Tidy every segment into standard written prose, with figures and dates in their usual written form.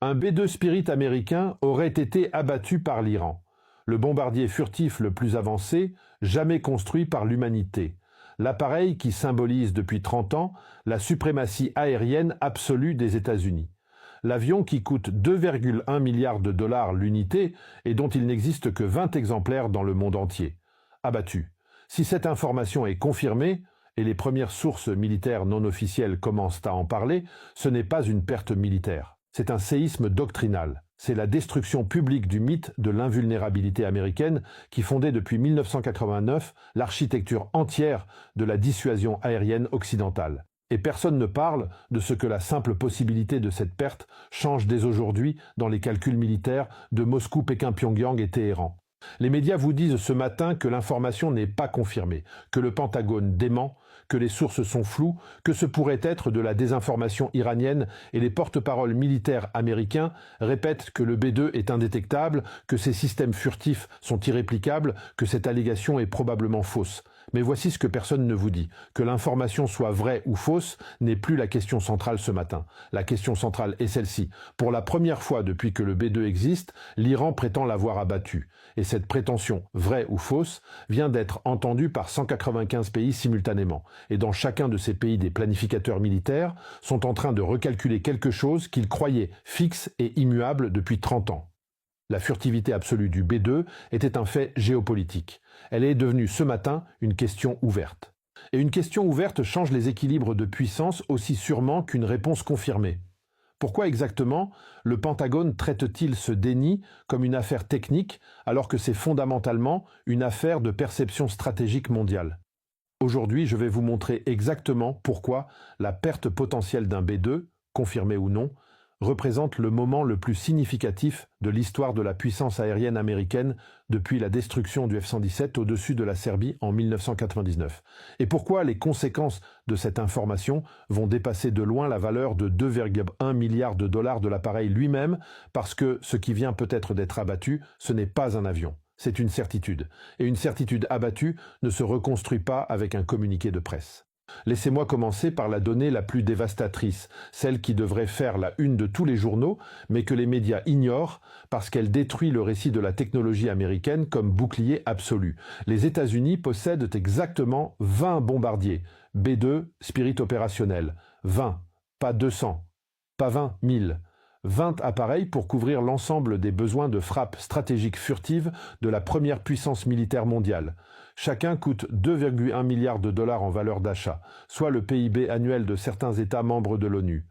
Un B-2 Spirit américain aurait été abattu par l'Iran. Le bombardier furtif le plus avancé, jamais construit par l'humanité. L'appareil qui symbolise depuis 30 ans la suprématie aérienne absolue des États-Unis. L'avion qui coûte 2,1 milliards de dollars l'unité et dont il n'existe que 20 exemplaires dans le monde entier. Abattu. Si cette information est confirmée, et les premières sources militaires non officielles commencent à en parler, ce n'est pas une perte militaire. C'est un séisme doctrinal. C'est la destruction publique du mythe de l'invulnérabilité américaine qui fondait depuis 1989 l'architecture entière de la dissuasion aérienne occidentale. Et personne ne parle de ce que la simple possibilité de cette perte change dès aujourd'hui dans les calculs militaires de Moscou, Pékin, Pyongyang et Téhéran. Les médias vous disent ce matin que l'information n'est pas confirmée, que le Pentagone dément, que les sources sont floues, que ce pourrait être de la désinformation iranienne et les porte-paroles militaires américains répètent que le B-2 est indétectable, que ces systèmes furtifs sont irréplicables, que cette allégation est probablement fausse. Mais voici ce que personne ne vous dit. Que l'information soit vraie ou fausse n'est plus la question centrale ce matin. La question centrale est celle-ci. Pour la première fois depuis que le B-2 existe, l'Iran prétend l'avoir abattu. Et cette prétention, vraie ou fausse, vient d'être entendue par 195 pays simultanément. Et dans chacun de ces pays, des planificateurs militaires sont en train de recalculer quelque chose qu'ils croyaient fixe et immuable depuis 30 ans. La furtivité absolue du B-2 était un fait géopolitique. Elle est devenue ce matin une question ouverte. Et une question ouverte change les équilibres de puissance aussi sûrement qu'une réponse confirmée. Pourquoi exactement le Pentagone traite-t-il ce déni comme une affaire technique alors que c'est fondamentalement une affaire de perception stratégique mondiale ? Aujourd'hui, je vais vous montrer exactement pourquoi la perte potentielle d'un B-2, confirmée ou non, représente le moment le plus significatif de l'histoire de la puissance aérienne américaine depuis la destruction du F-117 au-dessus de la Serbie en 1999. Et pourquoi les conséquences de cette information vont dépasser de loin la valeur de 2,1 milliards de dollars de l'appareil lui-même, parce que ce qui vient peut-être d'être abattu, ce n'est pas un avion. C'est une certitude. Et une certitude abattue ne se reconstruit pas avec un communiqué de presse. Laissez-moi commencer par la donnée la plus dévastatrice, celle qui devrait faire la une de tous les journaux, mais que les médias ignorent parce qu'elle détruit le récit de la technologie américaine comme bouclier absolu. Les États-Unis possèdent exactement 20 bombardiers, B-2 Spirit opérationnels. 20, pas 200, pas 20 000. 20 appareils pour couvrir l'ensemble des besoins de frappe stratégique furtive de la première puissance militaire mondiale. Chacun coûte 2,1 milliards de dollars en valeur d'achat, soit le PIB annuel de certains États membres de l'ONU.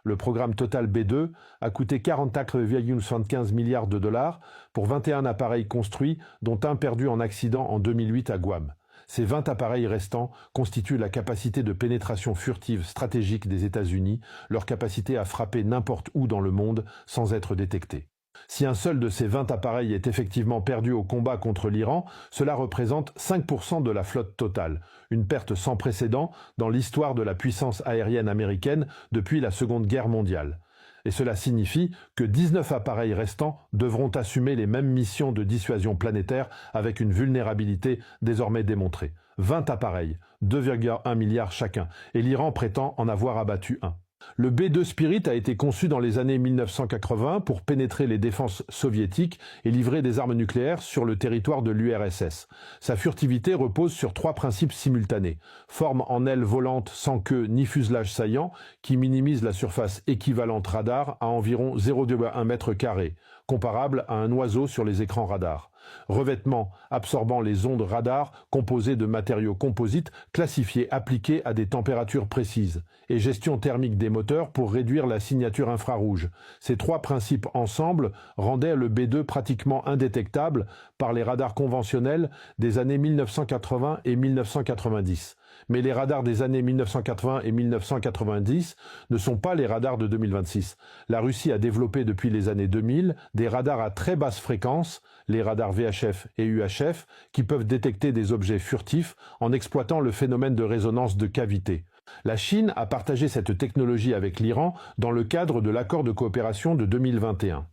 Le programme Total B-2 a coûté 44,75 milliards de dollars pour 21 appareils construits, dont un perdu en accident en 2008 à Guam. Ces 20 appareils restants constituent la capacité de pénétration furtive stratégique des États-Unis, leur capacité à frapper n'importe où dans le monde sans être détectés. Si un seul de ces 20 appareils est effectivement perdu au combat contre l'Iran, cela représente 5% de la flotte totale, une perte sans précédent dans l'histoire de la puissance aérienne américaine depuis la Seconde Guerre mondiale. Et cela signifie que 19 appareils restants devront assumer les mêmes missions de dissuasion planétaire avec une vulnérabilité désormais démontrée. 20 appareils, 2,1 milliards chacun, et l'Iran prétend en avoir abattu un. Le B-2 Spirit a été conçu dans les années 1980 pour pénétrer les défenses soviétiques et livrer des armes nucléaires sur le territoire de l'URSS. Sa furtivité repose sur 3 principes simultanés. Forme en aile volante sans queue ni fuselage saillant qui minimise la surface équivalente radar à environ 0,1 mètre carré, comparable à un oiseau sur les écrans radars. Revêtement absorbant les ondes radar composé de matériaux composites classifiés appliqués à des températures précises et gestion thermique des moteurs pour réduire la signature infrarouge. Ces 3 principes ensemble rendaient le B-2 pratiquement indétectable par les radars conventionnels des années 1980 et 1990. Mais les radars des années 1980 et 1990 ne sont pas les radars de 2026. La Russie a développé depuis les années 2000 des radars à très basse fréquence, les radars VHF et UHF, qui peuvent détecter des objets furtifs en exploitant le phénomène de résonance de cavité. La Chine a partagé cette technologie avec l'Iran dans le cadre de l'accord de coopération de 2021.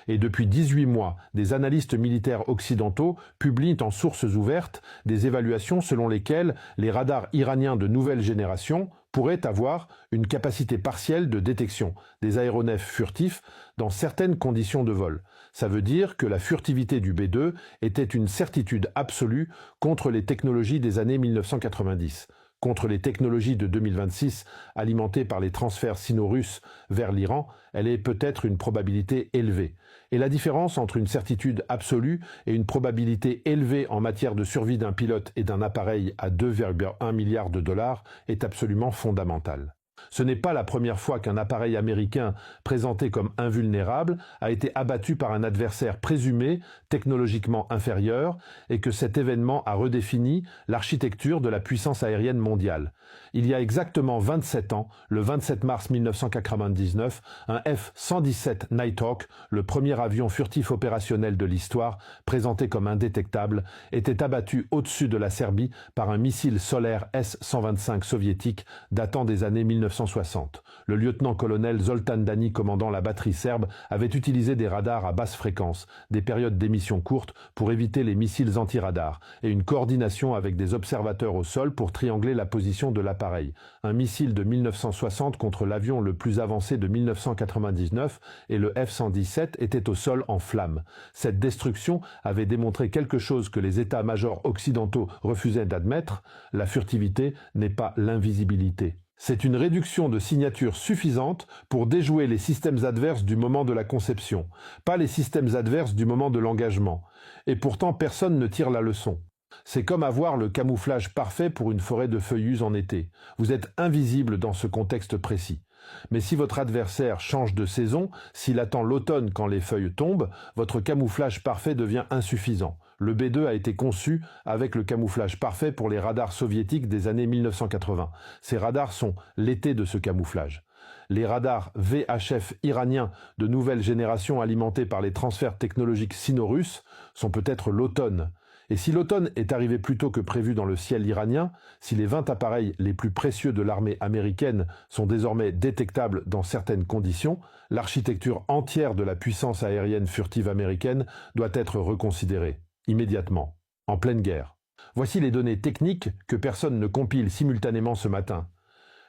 Et depuis 18 mois, des analystes militaires occidentaux publient en sources ouvertes des évaluations selon lesquelles les radars iraniens de nouvelle génération, pourrait avoir une capacité partielle de détection des aéronefs furtifs dans certaines conditions de vol. Ça veut dire que la furtivité du B-2 était une certitude absolue contre les technologies des années 1990. Contre les technologies de 2026 alimentées par les transferts sino-russes vers l'Iran, elle est peut-être une probabilité élevée. Et la différence entre une certitude absolue et une probabilité élevée en matière de survie d'un pilote et d'un appareil à 2,1 milliards de dollars est absolument fondamentale. Ce n'est pas la première fois qu'un appareil américain présenté comme invulnérable a été abattu par un adversaire présumé technologiquement inférieur et que cet événement a redéfini l'architecture de la puissance aérienne mondiale. Il y a exactement 27 ans, le 27 mars 1999, un F-117 Nighthawk, le premier avion furtif opérationnel de l'histoire, présenté comme indétectable, était abattu au-dessus de la Serbie par un missile solaire S-125 soviétique datant des années 1960. Le lieutenant-colonel Zoltan Dani, commandant la batterie serbe, avait utilisé des radars à basse fréquence, des périodes d'émission courtes pour éviter les missiles anti-radars, et une coordination avec des observateurs au sol pour triangler la position de l'appareil. Un missile de 1960 contre l'avion le plus avancé de 1999 et le F-117 était au sol en flammes. Cette destruction avait démontré quelque chose que les états-majors occidentaux refusaient d'admettre: la furtivité n'est pas l'invisibilité. C'est une réduction de signature suffisante pour déjouer les systèmes adverses du moment de la conception, pas les systèmes adverses du moment de l'engagement. Et pourtant, personne ne tire la leçon. C'est comme avoir le camouflage parfait pour une forêt de feuillus en été. Vous êtes invisible dans ce contexte précis. Mais si votre adversaire change de saison, s'il attend l'automne quand les feuilles tombent, votre camouflage parfait devient insuffisant. Le B-2 a été conçu avec le camouflage parfait pour les radars soviétiques des années 1980. Ces radars sont l'été de ce camouflage. Les radars VHF iraniens de nouvelle génération alimentés par les transferts technologiques sino-russes sont peut-être l'automne. Et si l'automne est arrivé plus tôt que prévu dans le ciel iranien, si les 20 appareils les plus précieux de l'armée américaine sont désormais détectables dans certaines conditions, l'architecture entière de la puissance aérienne furtive américaine doit être reconsidérée, immédiatement, en pleine guerre. Voici les données techniques que personne ne compile simultanément ce matin.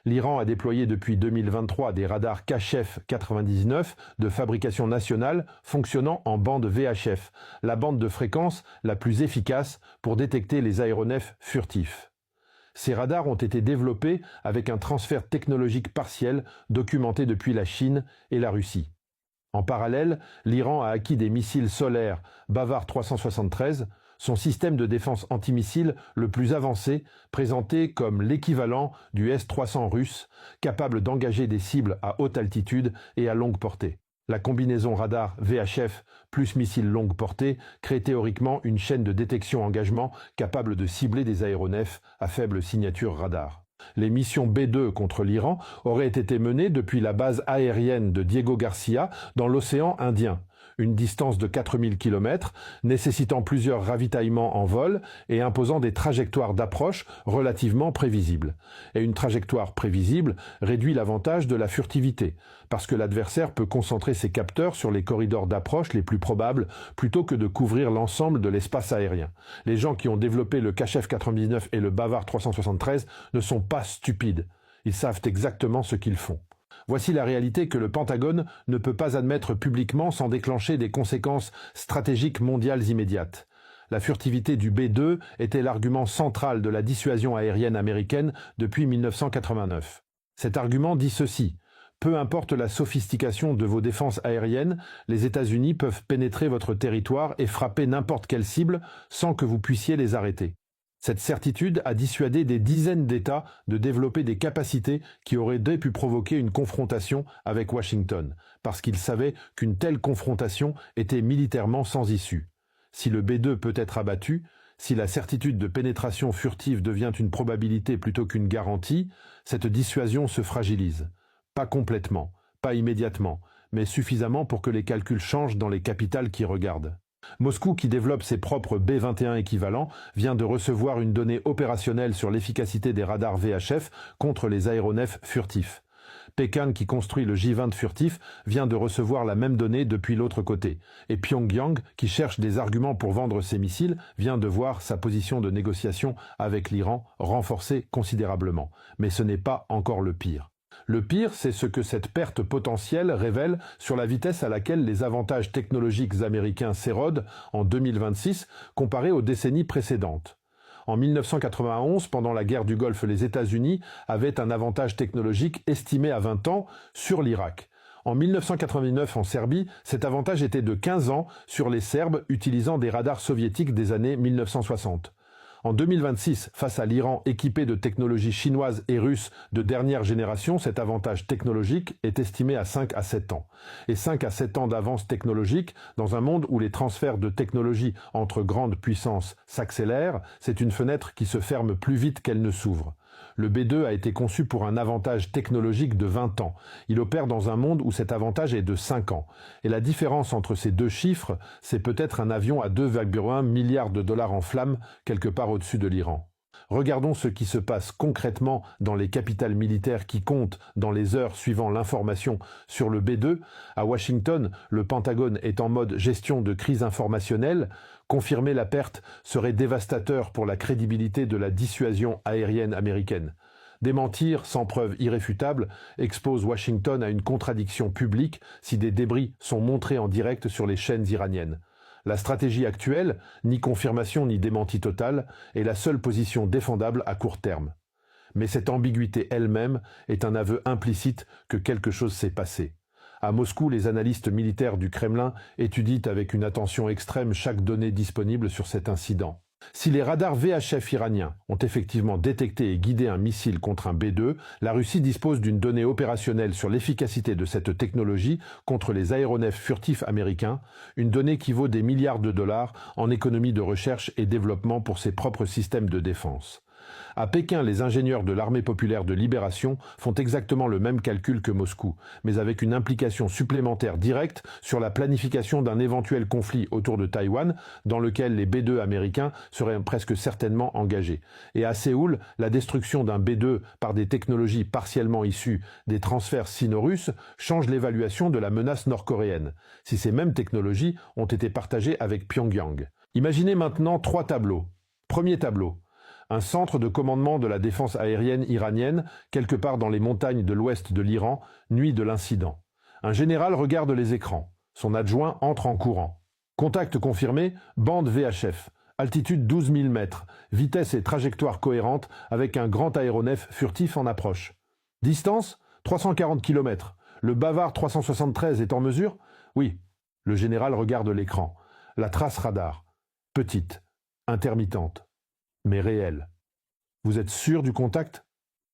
L'Iran a déployé depuis 2023 des radars Kachef 99 de fabrication nationale fonctionnant en bande VHF, la bande de fréquence la plus efficace pour détecter les aéronefs furtifs. Ces radars ont été développés avec un transfert technologique partiel documenté depuis la Chine et la Russie. En parallèle, l'Iran a acquis des missiles solaires Bavar 373, son système de défense antimissile le plus avancé, présenté comme l'équivalent du S-300 russe, capable d'engager des cibles à haute altitude et à longue portée. La combinaison radar VHF plus missile longue portée crée théoriquement une chaîne de détection-engagement capable de cibler des aéronefs à faible signature radar. Les missions B-2 contre l'Iran auraient été menées depuis la base aérienne de Diego Garcia dans l'océan Indien, une distance de 4000 km, nécessitant plusieurs ravitaillements en vol et imposant des trajectoires d'approche relativement prévisibles. Et une trajectoire prévisible réduit l'avantage de la furtivité, parce que l'adversaire peut concentrer ses capteurs sur les corridors d'approche les plus probables plutôt que de couvrir l'ensemble de l'espace aérien. Les gens qui ont développé le Kachef 99 et le Bavar 373 ne sont pas stupides. Ils savent exactement ce qu'ils font. Voici la réalité que le Pentagone ne peut pas admettre publiquement sans déclencher des conséquences stratégiques mondiales immédiates. La furtivité du B-2 était l'argument central de la dissuasion aérienne américaine depuis 1989. Cet argument dit ceci: peu importe la sophistication de vos défenses aériennes, les États-Unis peuvent pénétrer votre territoire et frapper n'importe quelle cible sans que vous puissiez les arrêter. Cette certitude a dissuadé des dizaines d'États de développer des capacités qui auraient pu provoquer une confrontation avec Washington, parce qu'ils savaient qu'une telle confrontation était militairement sans issue. Si le B-2 peut être abattu, si la certitude de pénétration furtive devient une probabilité plutôt qu'une garantie, cette dissuasion se fragilise. Pas complètement, pas immédiatement, mais suffisamment pour que les calculs changent dans les capitales qui regardent. Moscou, qui développe ses propres B-21 équivalents, vient de recevoir une donnée opérationnelle sur l'efficacité des radars VHF contre les aéronefs furtifs. Pékin, qui construit le J-20 furtif, vient de recevoir la même donnée depuis l'autre côté. Et Pyongyang, qui cherche des arguments pour vendre ses missiles, vient de voir sa position de négociation avec l'Iran renforcée considérablement. Mais ce n'est pas encore le pire. Le pire, c'est ce que cette perte potentielle révèle sur la vitesse à laquelle les avantages technologiques américains s'érodent en 2026 comparés aux décennies précédentes. En 1991, pendant la guerre du Golfe, les États-Unis avaient un avantage technologique estimé à 20 ans sur l'Irak. En 1989, en Serbie, cet avantage était de 15 ans sur les Serbes utilisant des radars soviétiques des années 1960. En 2026, face à l'Iran équipé de technologies chinoises et russes de dernière génération, cet avantage technologique est estimé à 5 à 7 ans. Et 5 à 7 ans d'avance technologique, dans un monde où les transferts de technologies entre grandes puissances s'accélèrent, c'est une fenêtre qui se ferme plus vite qu'elle ne s'ouvre. Le B2 a été conçu pour un avantage technologique de 20 ans. Il opère dans un monde où cet avantage est de 5 ans. Et la différence entre ces deux chiffres, c'est peut-être un avion à 2,1 milliards de dollars en flammes quelque part au-dessus de l'Iran. Regardons ce qui se passe concrètement dans les capitales militaires qui comptent dans les heures suivant l'information sur le B2. À Washington, le Pentagone est en mode gestion de crise informationnelle. Confirmer la perte serait dévastateur pour la crédibilité de la dissuasion aérienne américaine. Démentir, sans preuve irréfutable, expose Washington à une contradiction publique si des débris sont montrés en direct sur les chaînes iraniennes. La stratégie actuelle, ni confirmation ni démenti total, est la seule position défendable à court terme. Mais cette ambiguïté elle-même est un aveu implicite que quelque chose s'est passé. À Moscou, les analystes militaires du Kremlin étudient avec une attention extrême chaque donnée disponible sur cet incident. Si les radars VHF iraniens ont effectivement détecté et guidé un missile contre un B2, la Russie dispose d'une donnée opérationnelle sur l'efficacité de cette technologie contre les aéronefs furtifs américains, une donnée qui vaut des milliards de dollars en économie de recherche et développement pour ses propres systèmes de défense. À Pékin, les ingénieurs de l'Armée populaire de libération font exactement le même calcul que Moscou, mais avec une implication supplémentaire directe sur la planification d'un éventuel conflit autour de Taïwan, dans lequel les B2 américains seraient presque certainement engagés. Et à Séoul, la destruction d'un B2 par des technologies partiellement issues des transferts sino-russes change l'évaluation de la menace nord-coréenne, si ces mêmes technologies ont été partagées avec Pyongyang. Imaginez maintenant 3 tableaux. Premier tableau. Un centre de commandement de la défense aérienne iranienne, quelque part dans les montagnes de l'ouest de l'Iran, nuit de l'incident. Un général regarde les écrans. Son adjoint entre en courant. Contact confirmé, bande VHF. Altitude 12 000 mètres. Vitesse et trajectoire cohérentes avec un grand aéronef furtif en approche. Distance 340 km. Le Bavard 373 est en mesure? Oui. Le général regarde l'écran. La trace radar. Petite. Intermittente. Mais réel. Vous êtes sûr du contact?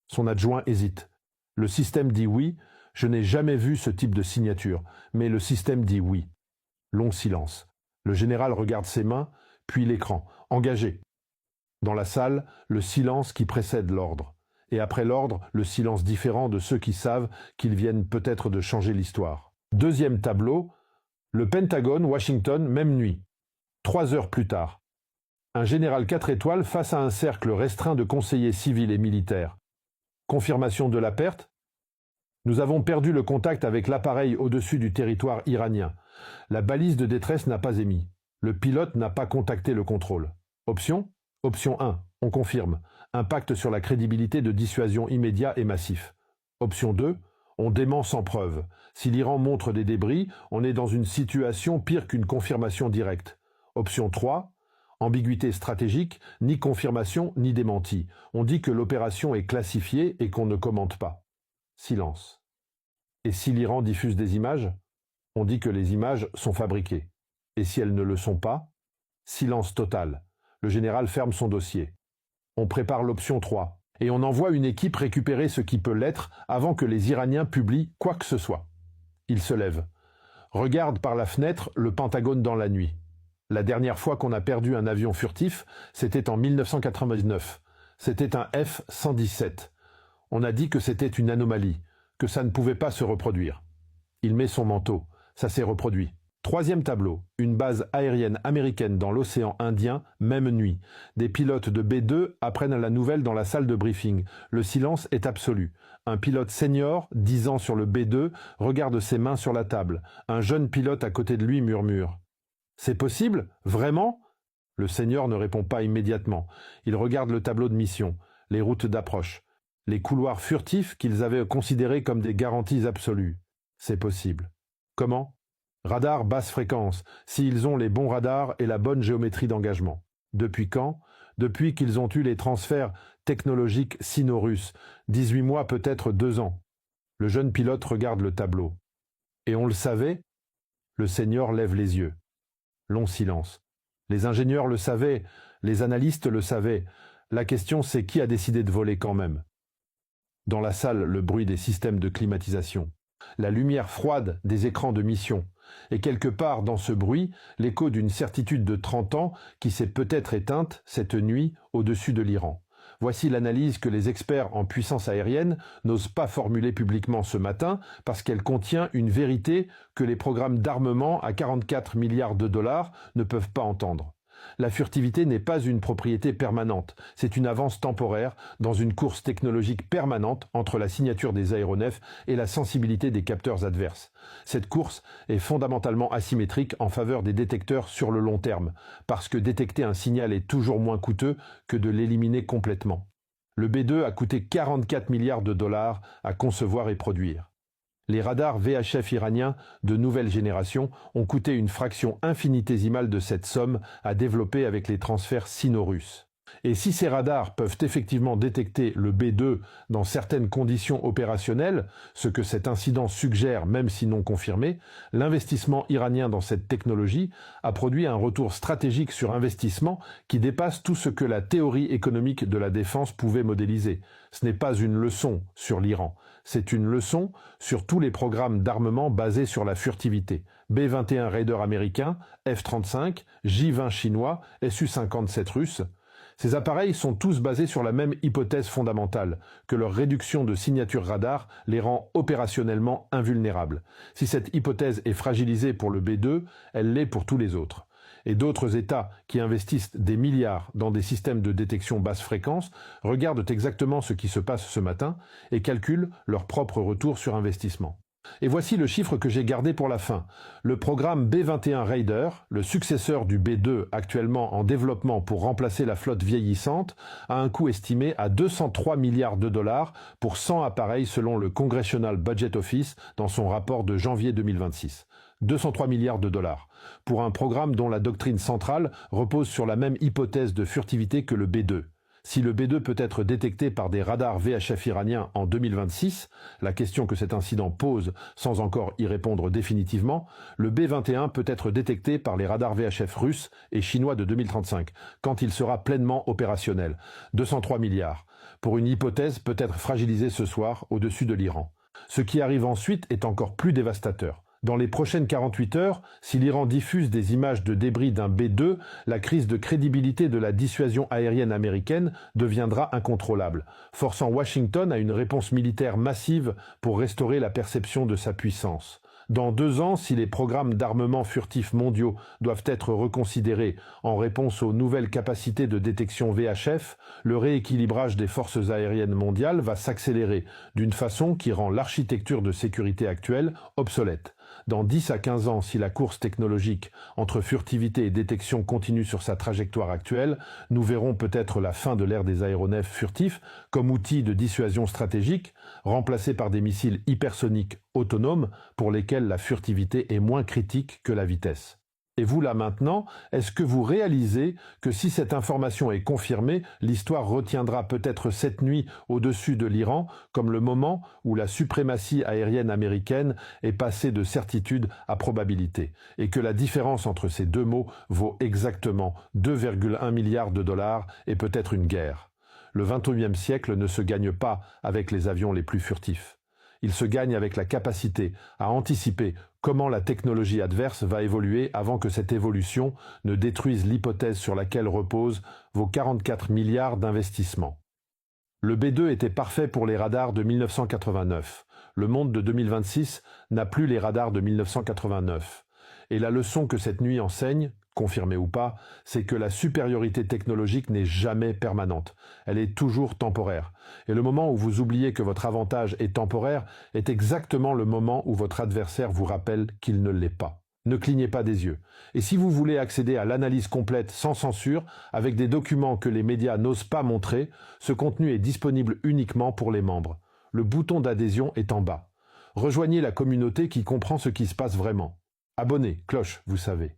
Son adjoint hésite. Le système dit oui. Je n'ai jamais vu ce type de signature, mais le système dit oui. Long silence. Le général regarde ses mains, puis l'écran. Engagé. Dans la salle, le silence qui précède l'ordre. Et après l'ordre, le silence différent de ceux qui savent qu'ils viennent peut-être de changer l'histoire. Deuxième tableau. Le Pentagone, Washington, même nuit. 3 heures plus tard. Un général 4 étoiles face à un cercle restreint de conseillers civils et militaires. Confirmation de la perte? Nous avons perdu le contact avec l'appareil au-dessus du territoire iranien. La balise de détresse n'a pas émis. Le pilote n'a pas contacté le contrôle. Option? Option 1. On confirme. Impact sur la crédibilité de dissuasion immédiat et massif. Option 2. On dément sans preuve. Si l'Iran montre des débris, on est dans une situation pire qu'une confirmation directe. Option 3. Ambiguïté stratégique, ni confirmation ni démenti. On dit que l'opération est classifiée et qu'on ne commente pas. Silence. Et si l'Iran diffuse des images? On dit que les images sont fabriquées. Et si elles ne le sont pas? Silence total. Le général ferme son dossier. On prépare l'option 3. Et on envoie une équipe récupérer ce qui peut l'être avant que les Iraniens publient quoi que ce soit. Il se lève. Regarde par la fenêtre le Pentagone dans la nuit. La dernière fois qu'on a perdu un avion furtif, c'était en 1999. C'était un F-117. On a dit que c'était une anomalie, que ça ne pouvait pas se reproduire. Il met son manteau. Ça s'est reproduit. Troisième tableau, une base aérienne américaine dans l'océan Indien, même nuit. Des pilotes de B-2 apprennent la nouvelle dans la salle de briefing. Le silence est absolu. Un pilote senior, 10 ans sur le B-2, regarde ses mains sur la table. Un jeune pilote à côté de lui murmure. « C'est possible? Vraiment ?» Le senior ne répond pas immédiatement. Il regarde le tableau de mission, les routes d'approche, les couloirs furtifs qu'ils avaient considérés comme des garanties absolues. C'est possible. Comment? Radar basse fréquence, s'ils ont les bons radars et la bonne géométrie d'engagement. Depuis quand? Depuis qu'ils ont eu les transferts technologiques sino-russes, 18 mois peut-être 2 ans. Le jeune pilote regarde le tableau. Et on le savait? Le senior lève les yeux. Long silence. Les ingénieurs le savaient, les analystes le savaient. La question c'est qui a décidé de voler quand même? Dans la salle, le bruit des systèmes de climatisation. La lumière froide des écrans de mission. Et quelque part dans ce bruit, l'écho d'une certitude de 30 ans qui s'est peut-être éteinte cette nuit au-dessus de l'Iran. Voici l'analyse que les experts en puissance aérienne n'osent pas formuler publiquement ce matin parce qu'elle contient une vérité que les programmes d'armement à 44 milliards de dollars ne peuvent pas entendre. La furtivité n'est pas une propriété permanente, c'est une avance temporaire dans une course technologique permanente entre la signature des aéronefs et la sensibilité des capteurs adverses. Cette course est fondamentalement asymétrique en faveur des détecteurs sur le long terme, parce que détecter un signal est toujours moins coûteux que de l'éliminer complètement. Le B-2 a coûté 44 milliards de dollars à concevoir et produire. Les radars VHF iraniens de nouvelle génération ont coûté une fraction infinitésimale de cette somme à développer avec les transferts sino-russes. Et si ces radars peuvent effectivement détecter le B-2 dans certaines conditions opérationnelles, ce que cet incident suggère même si non confirmé, l'investissement iranien dans cette technologie a produit un retour stratégique sur investissement qui dépasse tout ce que la théorie économique de la défense pouvait modéliser. Ce n'est pas une leçon sur l'Iran, c'est une leçon sur tous les programmes d'armement basés sur la furtivité. B-21 Raider américain, F-35, J-20 chinois, Su-57 russe. Ces appareils sont tous basés sur la même hypothèse fondamentale, que leur réduction de signature radar les rend opérationnellement invulnérables. Si cette hypothèse est fragilisée pour le B-2, elle l'est pour tous les autres. Et d'autres États qui investissent des milliards dans des systèmes de détection basse fréquence regardent exactement ce qui se passe ce matin et calculent leur propre retour sur investissement. Et voici le chiffre que j'ai gardé pour la fin. Le programme B-21 Raider, le successeur du B-2 actuellement en développement pour remplacer la flotte vieillissante, a un coût estimé à 203 milliards de dollars pour 100 appareils selon le Congressional Budget Office dans son rapport de janvier 2026. 203 milliards de dollars, pour un programme dont la doctrine centrale repose sur la même hypothèse de furtivité que le B-2. Si le B-2 peut être détecté par des radars VHF iraniens en 2026, la question que cet incident pose sans encore y répondre définitivement, le B-21 peut être détecté par les radars VHF russes et chinois de 2035, quand il sera pleinement opérationnel. 203 milliards, pour une hypothèse peut-être fragilisée ce soir au-dessus de l'Iran. Ce qui arrive ensuite est encore plus dévastateur. Dans les prochaines 48 heures, si l'Iran diffuse des images de débris d'un B-2, la crise de crédibilité de la dissuasion aérienne américaine deviendra incontrôlable, forçant Washington à une réponse militaire massive pour restaurer la perception de sa puissance. Dans 2 ans, si les programmes d'armement furtifs mondiaux doivent être reconsidérés en réponse aux nouvelles capacités de détection VHF, le rééquilibrage des forces aériennes mondiales va s'accélérer d'une façon qui rend l'architecture de sécurité actuelle obsolète. Dans 10 à 15 ans, si la course technologique entre furtivité et détection continue sur sa trajectoire actuelle, nous verrons peut-être la fin de l'ère des aéronefs furtifs comme outil de dissuasion stratégique, remplacés par des missiles hypersoniques autonomes pour lesquels la furtivité est moins critique que la vitesse. Et vous là maintenant, est-ce que vous réalisez que si cette information est confirmée, l'histoire retiendra peut-être cette nuit au-dessus de l'Iran comme le moment où la suprématie aérienne américaine est passée de certitude à probabilité, et que la différence entre ces deux mots vaut exactement 2,1 milliards de dollars et peut-être une guerre. Le XXIe siècle ne se gagne pas avec les avions les plus furtifs. Il se gagne avec la capacité à anticiper comment la technologie adverse va évoluer avant que cette évolution ne détruise l'hypothèse sur laquelle reposent vos 44 milliards d'investissements. Le B-2 était parfait pour les radars de 1989. Le monde de 2026 n'a plus les radars de 1989. Et la leçon que cette nuit enseigne, confirmée ou pas, c'est que la supériorité technologique n'est jamais permanente. Elle est toujours temporaire. Et le moment où vous oubliez que votre avantage est temporaire est exactement le moment où votre adversaire vous rappelle qu'il ne l'est pas. Ne clignez pas des yeux. Et si vous voulez accéder à l'analyse complète sans censure, avec des documents que les médias n'osent pas montrer, ce contenu est disponible uniquement pour les membres. Le bouton d'adhésion est en bas. Rejoignez la communauté qui comprend ce qui se passe vraiment. Abonnez, cloche, vous savez.